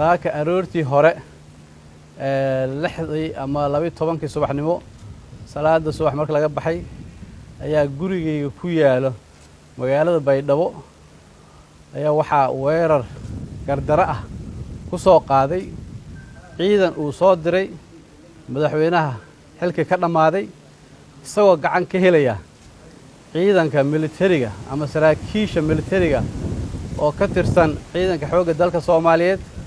saaka aroortii hore lixdii ama 12 subaxnimo salaada subax marka laga baxay ayaa gurigeyga ku yaalo magaalada Baydhabo ayaa waxa weerar gardara ah ku soo qaaday ciidan uu soo diray madaxweynaha xilka ka dhamaaday isagoo gacan ka helaya ciidanka militariga ama saraakiisha militariga oo ka tirsan ciidanka xoogga dalka Soomaaliyeed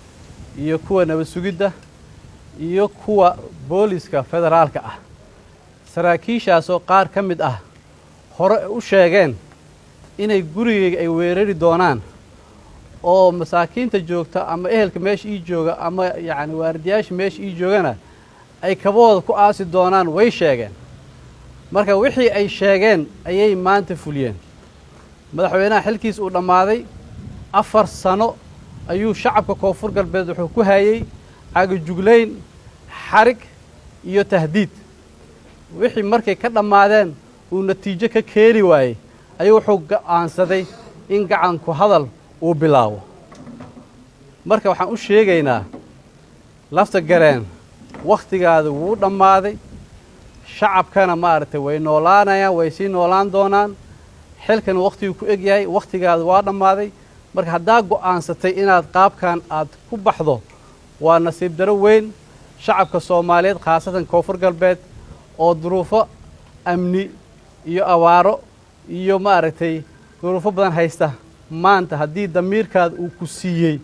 iyo kuwa nabad sugidda iyo kuwa booliska federaalka ah saraakiishaas oo qaar ka mid ah hore u sheegeen inay gurigeyga ay weerari doonaan oo masaakiinta joogta ama ehelka meesha ii jooga ama yaani waardiyaasha meesha ii joogana ay kabooda ku aasi doonaan way sheegeen marka wixii ay sheegeen ayay maanta fuliyeen madaxweynaha xilkiis uu dhamaaday 4 sano ayuu shacabka koonfur galbeed wuxuu ku hayay caga jugleyn xarig iyo tahdiid wixii markay ka dhamaadeen uu natiijo ka keeni waayay ayuu wuxuu go'aansaday in gacan ku hadal uu bilaabo marka waxaan u sheegaynaa lafta gareen waqtigaada wuu dhamaaday shacabkana maartay way noolaanayaan way sii noolaan doonaan xilkan waqtigu ku eg yahay waqtigaada waa dhamaaday marka hadaa go'aansatay inaad qaabkan aad ku baxdo waa nasiib daro weyn shacabka Soomaaliyeed khaasatan koonfur galbeed oo duruufo amni iyo awaaro iyo maartay duruufo badan haysta maanta hadii damiirkaad uu ku siiyay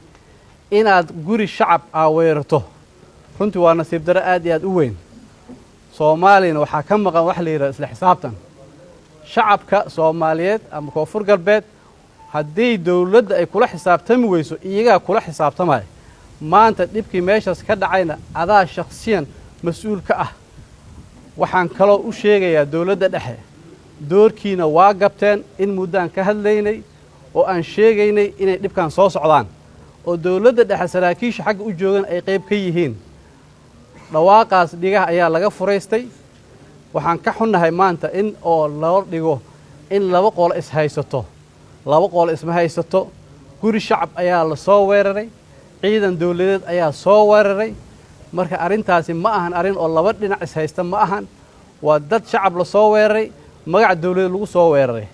inaad guri shacab weerarto runtii waa nasiib daro aad iyo aad u weyn Soomaalina waxa ka maqan wax la yiraahdo isla xisaabtan shacabka Soomaaliyeed ama koonfur galbeed haddii dawladda ay kula xisaabtami weyso iyaga kula xisaabtamay maanta dhibkii meeshaas ka dhacayna adaa shakhsiyan mas'uul ka ah waxaan kaloo u sheegayaa dawladda dhexe doorkiina waa gabteen in muddaan ka hadlaynay oo aan sheegaynay inay dhibkan soo socdaan oo dawladda dhexe saraakiisha xagga u joogan ay qayb ka yihiin dhawaaqaas dhigaha ayaa laga furaystay waxaan ka xunnahay maanta in oo loo dhigo in laba qolo is haysato laba qolo isma haysato guri shacab ayaa la soo weeraray ciidan dawladeed ayaa soo weeraray marka arintaasi ma ahan arin oo laba dhinac is haysta ma ahan waa dad shacab la soo weeraray magac dawladeed lagu soo weeraray